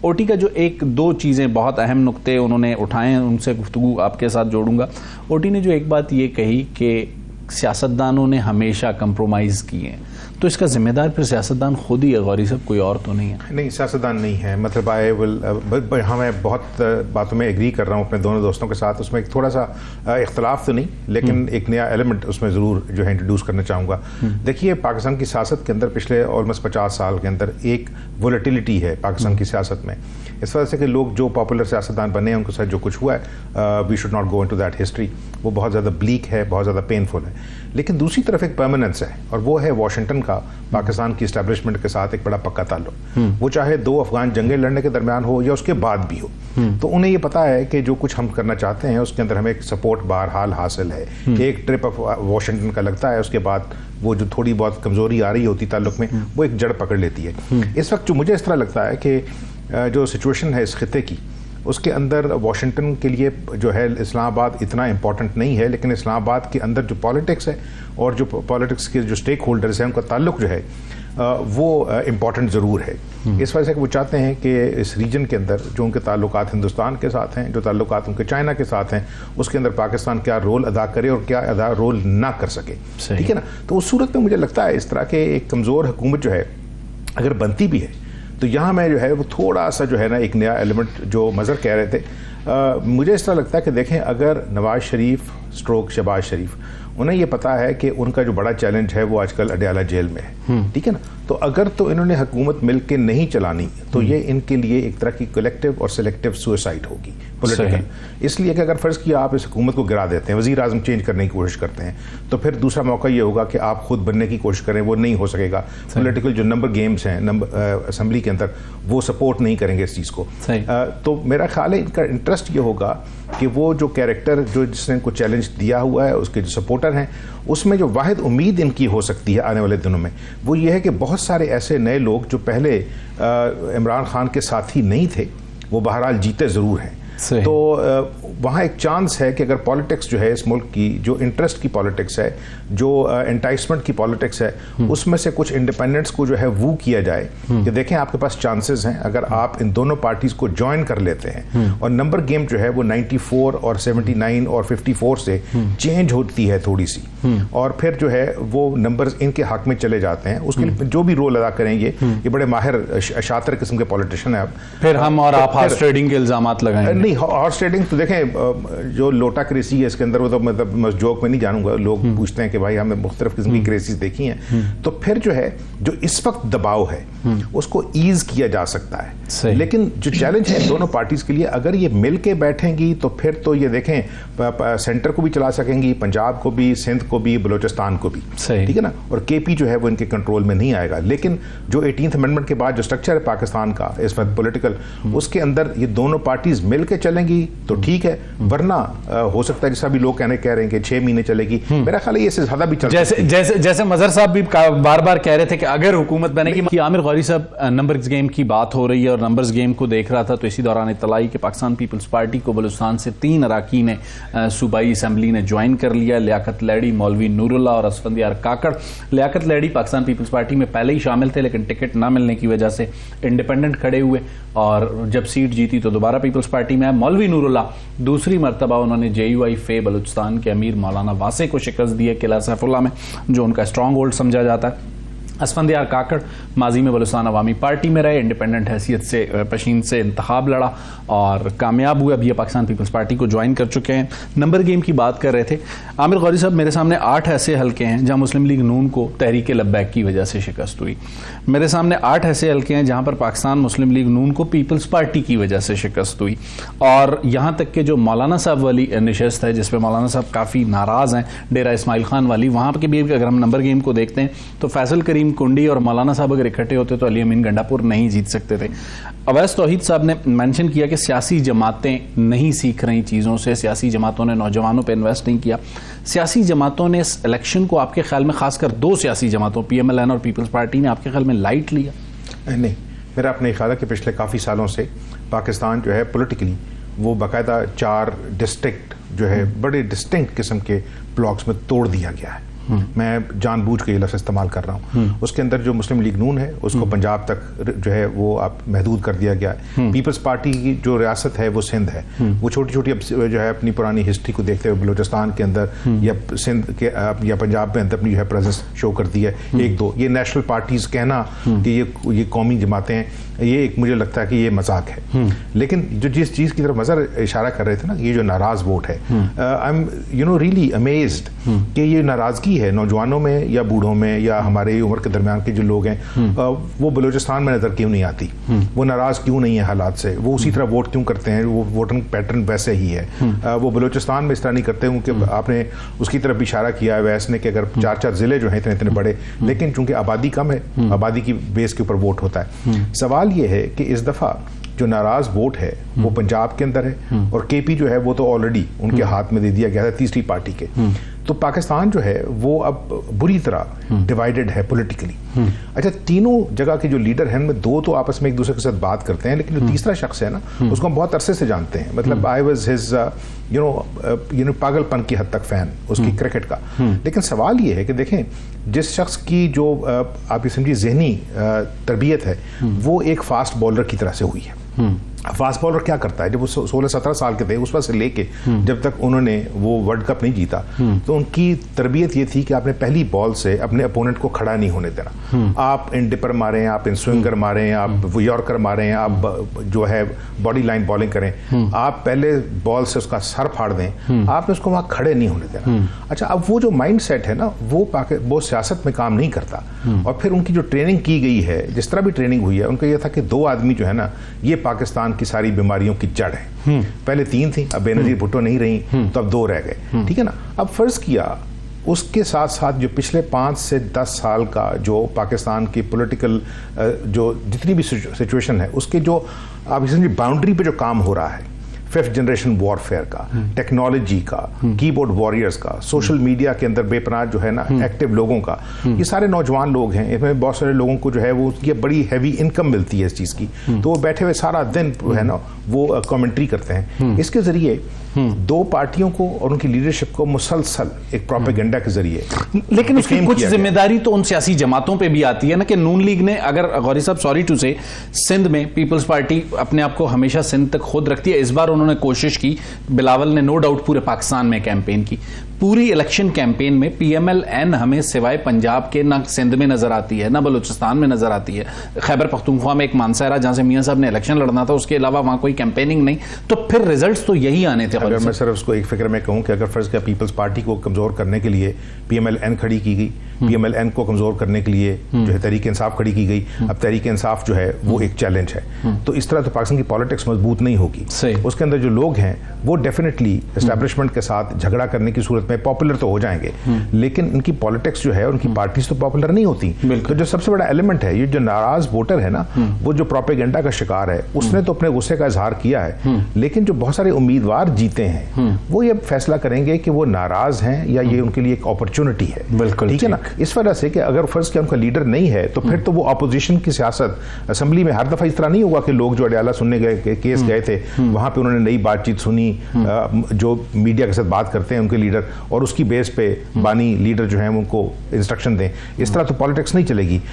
OT का जो एक दो चीज़ें बहुत अहम नुक्ते उन्होंने उठाए हैं, उनसे गुफ्तगू आपके साथ जोड़ूंगा। ओटी ने जो एक बात ये कही कि सियासतदानों ने हमेशा कंप्रोमाइज़ किए हैं, तो इसका जिम्मेदार फिर सियासतदान खुद ही है, गौरी साहब, कोई और तो नहीं है? नहीं, सियासतदान नहीं है। मतलब आई विल मैं बहुत बातों में एग्री कर रहा हूँ अपने दोनों दोस्तों के साथ। उसमें एक थोड़ा सा इख्तलाफ तो नहीं, लेकिन एक नया एलिमेंट उसमें ज़रूर जो है इंट्रोड्यूस करना चाहूँगा। देखिए, पाकिस्तान की सियासत के अंदर पिछले ऑलमोस्ट 50 साल के अंदर एक वोलेटिलिटी है पाकिस्तान की सियासत में, इस वजह से कि लोग जो पॉपुलर सियासतदान बने हैं उनके साथ जो कुछ हुआ है, we should not go into that history, वो बहुत ज़्यादा ब्लीक है, बहुत ज़्यादा पेनफुल है। लेकिन दूसरी तरफ एक परमानेंस है, और वो है वाशिंगटन का पाकिस्तान की इस्टेब्लिशमेंट के साथ एक बड़ा पक्का ताल्लुक। वो चाहे 2 अफगान जंगें लड़ने के दरमियान हो या उसके बाद भी हो, तो उन्हें ये पता है कि जो कुछ हम करना चाहते हैं उसके अंदर हमें एक सपोर्ट बहरहाल हासिल है। एक ट्रिप ऑफ वाशिंगटन का लगता है, उसके बाद वो जो थोड़ी बहुत कमजोरी आ रही होती ताल्लुक में, वो एक जड़ पकड़ लेती है। इस वक्त जो मुझे इस तरह लगता है कि जो सिचुएशन है इस खिते की, उसके अंदर वाशिंगटन के लिए जो है इस्लामाबाद इतना इम्पॉर्टेंट नहीं है, लेकिन इस्लामाबाद के अंदर जो पॉलिटिक्स है और जो पॉलिटिक्स के जो स्टेक होल्डर्स हैं उनका ताल्लुक जो है वो इम्पॉर्टेंट ज़रूर है। इस वजह से वो चाहते हैं कि इस रीजन के अंदर जो उनके ताल्लुकात हिंदुस्तान के साथ हैं, जो ताल्लुकात उनके चाइना के साथ हैं, उसके अंदर पाकिस्तान क्या रोल अदा करे और क्या रोल ना कर सके, ठीक है ना। तो उस सूरत में मुझे लगता है इस तरह के एक कमज़ोर हुकूमत जो है अगर बनती भी है, तो यहाँ मैं जो है वो थोड़ा सा जो है ना एक नया एलिमेंट जो मज़हर कह रहे थे, मुझे इस तरह लगता है कि देखें, अगर नवाज शरीफ स्ट्रोक शहबाज शरीफ, उन्हें ये पता है कि उनका जो बड़ा चैलेंज है वो आजकल अडयाला जेल में है, ठीक है ना, तो अगर तो इन्होंने हुकूमत मिल के नहीं चलानी तो ये इनके लिए एक तरह की कलेक्टिव और सिलेक्टिव सुसाइड होगी पॉलिटिकल। इसलिए कि अगर फ़र्ज़ किया आप इस हुकूमत को गिरा देते हैं, वज़ीर आज़म चेंज करने की कोशिश करते हैं, तो फिर दूसरा मौका ये होगा कि आप खुद बनने की कोशिश करें, वो नहीं हो सकेगा। पॉलिटिकल जो नंबर गेम्स हैं असम्बली के अंदर, वो सपोर्ट नहीं करेंगे इस चीज़ को। तो मेरा ख्याल है इनका इंटरेस्ट ये होगा कि वो जो कैरेक्टर जो जिसने इनको चैलेंज दिया हुआ है, उसके जो सपोर्टर हैं, उसमें जो वाहिद उम्मीद इनकी हो सकती है आने वाले दिनों में, वो ये है कि बहुत सारे ऐसे नए लोग जो पहले इमरान खान के साथी नहीं थे, वो बहरहाल जीते ज़रूर हैं। तो वहाँ एक चांस है कि अगर पॉलिटिक्स जो है इस मुल्क की, जो इंटरेस्ट की पॉलिटिक्स है, जो एंटाइसमेंट की पॉलिटिक्स है, उसमें से कुछ इंडिपेंडेंट्स को जो है वो किया जाए कि देखें आपके पास चांसेस हैं, अगर आप इन दोनों पार्टीज़ को ज्वाइन कर लेते हैं और नंबर गेम जो है वो 94 और 79 और 54 से चेंज होती है थोड़ी सी, और फिर जो है वो नंबर्स इनके हक में चले जाते हैं, उसके लिए जो भी रोल अदा करेंगे, ये बड़े माहिर शातिर किस्म के पॉलिटिशियन हैं। फिर हम और आप हॉर्स ट्रेडिंग के इल्जामात लगाएंगे? नहीं, हॉर्स ट्रेडिंग तो देखें, जो लोटा क्रेसी है इसके अंदर, वो तो मतलब मैं जोक में नहीं जानूंगा, लोग पूछते हैं कि भाई हमने मुख्तलिफ किस्म की क्रेसीज देखी हैं, तो फिर जो है जो इस वक्त दबाव है उसको ईज किया जा सकता है। लेकिन जो चैलेंज है दोनों पार्टीज के लिए, अगर ये मिल के बैठेंगी तो फिर तो ये देखें सेंटर को भी चला सकेंगी, पंजाब को भी, सिंध को भी, बलोचिस्तान को भी, ठीक है ना, और केपी जो है वो इनके कंट्रोल में नहीं आएगा। लेकिन जो 18th अमेंडमेंट के बाद जो स्ट्रक्चर है पाकिस्तान का इस वक्त पॉलिटिकल, उसके अंदर ये दोनों पार्टीज मिल के चलेंगी तो ठीक है, वरना हो सकता है जैसा भी लोग कह रहे हैं कि 6 महीने चलेगी, मेरा ख्याल है इससे ज्यादा भी चल जैसे मजहर साहब भी बार बार कह रहे थे कि अगर हुकूमत बनेगी। कि आमिर गौरी साहब, नंबर्स गेम की बात हो रही है और नंबर्स गेम को देख रहा था, तो इसी दौरान इत्तला आई कि पाकिस्तान पीपल्स पार्टी को बलूचिस्तान से 3 अरकान ने सूबाई असम्बली ने ज्वाइन कर लिया, लियाकत लैडी, मौलवी नूरुल्लाह और असफंदियार काकड़। लियाकत लैडी पाकिस्तान पीपल्स पार्टी में पहले ही शामिल थे, लेकिन टिकट ना मिलने की वजह से इंडिपेंडेंट खड़े हुए, और जब सीट जीती तो दोबारा पीपल्स पार्टी में आए। मौलवी नूरुल्लाह दूसरी मरतबा उन्होंने JUI फे बलूचिस्तान के अमीर मौलाना वासे को शिकस्त दी है किला सैफुल्लाह में, जो उनका स्ट्रॉन्ग होल्ड समझा जाता है। असफंदियार काकड़ माजी में बलूचिस्तान अवामी पार्टी में रहे, इंडिपेंडेंट हैसियत से पशीन से इंतखाब लड़ा और कामयाब हुए। अब ये पाकिस्तान पीपल्स पार्टी को ज्वाइन कर चुके हैं। नंबर गेम की बात कर रहे थे आमिर गौरी साहब, मेरे सामने 8 ऐसे हल्के हैं जहां मुस्लिम लीग नून को तहरीक लब्बैक की वजह से शिकस्त हुई। मेरे सामने 8 ऐसे हल्के हैं जहां पर पाकिस्तान मुस्लिम लीग नून को पीपल्स पार्टी की वजह से शिकस्त हुई, और यहाँ तक कि जो मौलाना साहब वाली नशस्त है जिसपे मौलाना साहब काफ़ी नाराज़ हैं, डेरा इस्माइल खान वाली, वहाँ के भी अगर हम नंबर गेम को देखते हैं तो फैसल करीम कुंडी और मौलाना साहब अगर इकट्ठे होते तो अली अमीन गंडापुर नहीं जीत सकते थे। अवैस तौहीद साहब ने मेंशन किया कि सियासी जमातें नहीं सीख रही चीज़ों से, सियासी जमातों ने नौजवानों पे इन्वेस्ट नहीं किया। सियासी जमातों ने इस इलेक्शन को आपके ख्याल में, खासकर 2 सियासी जमातों PMLN और पीपल्स पार्टी ने, आपके ख्याल में लाइट लिया? नहीं, मेरा अपने ख्याल है कि पिछले काफ़ी सालों से पाकिस्तान जो है पॉलिटिकली वो बाकायदा 4 डिस्ट्रिक्ट जो है बड़े डिस्टिंक्ट किस्म के ब्लॉक्स में तोड़ दिया गया है। मैं जानबूझ के ये लफ्ज़ इस्तेमाल कर रहा हूँ। उसके अंदर जो मुस्लिम लीग नून है उसको पंजाब तक जो है वो आप महदूद कर दिया गया है। पीपल्स पार्टी की जो रियासत है वो सिंध है, वो छोटी छोटी अब जो है अपनी पुरानी हिस्ट्री को देखते हुए बलूचिस्तान के अंदर या सिंध के या पंजाब में अंदर अपनी जो है प्रेजेंस शो करती है। एक दो ये नेशनल पार्टीज कहना कि ये कौमी जमातें हैं, ये एक मुझे लगता है कि ये मजाक है। लेकिन जो जिस चीज़ की तरफ मज़र इशारा कर रहे थे ना, ये जो नाराज़ वोट है, आई एम रियली अमेज्ड कि ये नाराज़गी है नौजवानों में या बूढ़ों में या हमारे उम्र के दरमियान के जो लोग हैं, वो बलूचिस्तान में नज़र क्यों नहीं आती? वो नाराज़ क्यों नहीं है हालात से? वो उसी तरह वोट क्यों करते हैं? वो वोटिंग पैटर्न वैसे ही है। वो बलूचिस्तान में इस तरह नहीं करते हूँ कि आपने उसकी तरफ इशारा किया है वैसे ने कि अगर 4-4 ज़िले जो हैं इतने इतने बड़े, लेकिन चूंकि आबादी कम है, आबादी की बेस के ऊपर वोट होता है। सवाल ये है कि इस दफ़ा जो नाराज वोट है वो पंजाब के अंदर है और केपी जो है वो तो ऑलरेडी उनके हाथ में दे दिया गया था तीसरी पार्टी के। तो पाकिस्तान जो है वो अब बुरी तरह डिवाइडेड है पॉलिटिकली। अच्छा, तीनों जगह के जो लीडर हैं उनमें दो तो आपस में एक दूसरे के साथ बात करते हैं, लेकिन जो तीसरा शख्स है ना, उसको हम बहुत अरसे से जानते हैं। मतलब I was his you know पागलपन की हद तक फैन उसकी क्रिकेट का। लेकिन सवाल ये है कि देखें, जिस शख्स की जो आप ये समझिए जहनी तरबियत है वो एक फास्ट बॉलर की तरह से हुई है। फास्ट बॉलर क्या करता है? जब वो 16-17 साल के थे उस वक्त से लेके जब तक उन्होंने वो वर्ल्ड कप नहीं जीता, तो उनकी तरबियत ये थी कि आपने पहली बॉल से अपने अपोनेंट को खड़ा नहीं होने देना। आप इन डिपर मारें, आप इन स्विंगर मारें, आप वो यॉर्कर मारें, आप जो है बॉडी लाइन बॉलिंग करें, आप पहले बॉल से उसका सर फाड़ दें, आपने उसको वहाँ खड़े नहीं होने देना। अच्छा, अब वो जो माइंड सेट है ना, वो सियासत में काम नहीं करता। और फिर उनकी जो ट्रेनिंग की गई है, जिस तरह भी ट्रेनिंग हुई है, उनका यह था कि 2 आदमी जो है ना, ये पाकिस्तान की सारी बीमारियों की जड़ है। पहले 3 थी, अब बेनजीर भुट्टो नहीं रही, तो अब 2 रह गए। ठीक है ना? अब फर्ज किया उसके साथ साथ जो पिछले 5 से 10 साल का जो पाकिस्तान की पॉलिटिकल जो जितनी भी सिचुएशन है, उसके जो आप बाउंड्री पे जो काम हो रहा है, 5th जनरेशन वॉरफेयर का, टेक्नोलॉजी का, कीबोर्ड वॉरियर्स का, सोशल मीडिया के अंदर बेपनाह जो है ना एक्टिव लोगों का, ये सारे नौजवान लोग हैं। इसमें बहुत सारे लोगों को जो है वो ये बड़ी हैवी इनकम मिलती है इस चीज़ की, तो वो बैठे हुए सारा दिन है ना वो कमेंट्री करते हैं। इसके ज़रिए 2 पार्टियों को और उनकी लीडरशिप को मुसलसल एक प्रोपेगेंडा के जरिए, लेकिन उसकी कुछ जिम्मेदारी तो उन सियासी जमातों पे भी आती है ना कि नून लीग ने, अगर गौरी साहब सॉरी टू से, सिंध में पीपल्स पार्टी अपने आप को हमेशा सिंध तक खुद रखती है। इस बार उन्होंने कोशिश की, बिलावल ने नो डाउट पूरे पाकिस्तान में कैंपेन की। पूरी इलेक्शन कैंपेन में PMLN हमें सिवाय पंजाब के ना सिंध में नजर आती है, ना बलूचिस्तान में नजर आती है। खैबर पख्तूनख्वा में एक मानसरा जहां से मियां साहब ने इलेक्शन लड़ना था, उसके अलावा वहां कोई कैंपेनिंग नहीं। तो फिर रिजल्ट्स तो यही आने थे। अगर मैं सर उसको एक फिक्र में कहूं कि अगर फर्ज किया पीपल्स पार्टी को कमजोर करने के लिए PMLN खड़ी की गई, PMLN को कमजोर करने के लिए जो है तहरीक इंसाफ खड़ी की गई, अब तहरीक इंसाफ जो है वो एक चैलेंज है। तो इस तरह तो पाकिस्तान की पॉलिटिक्स मजबूत नहीं होगी। उसके अंदर जो लोग हैं वो डेफिनेटली एस्टैब्लिशमेंट के साथ झगड़ा करने की सूरत में पॉपुलर तो हो जाएंगे, लेकिन उनकी पॉलिटिक्स जो है, उनकी पार्टीज तो पॉपुलर नहीं होती। तो जो सबसे बड़ा एलिमेंट है, ये जो नाराज वोटर है ना, वो जो प्रोपेगेंडा का शिकार है, उसने तो अपने गुस्से का इजहार किया है, लेकिन जो बहुत सारे उम्मीदवार जीते हैं वो ये फैसला करेंगे कि वो नाराज हैं या ये उनके लिए एक अपॉर्चुनिटी है। बिल्कुल ठीक है ना? इस वजह से कि अगर फर्ज किया उनका लीडर नहीं है तो फिर तो वो अपोजिशन की सियासत असेंबली में हर दफा इस तरह नहीं हुआ कि लोग जो अडयाला सुनने गए, केस गए थे, वहां पे उन्होंने नई बातचीत सुनी, जो मीडिया के साथ बात करते हैं उनके लीडर, और उसकी बेस पे बानी लीडर जो है उनको इंस्ट्रक्शन दें। इस तरह तो पॉलिटिक्स नहीं चलेगी।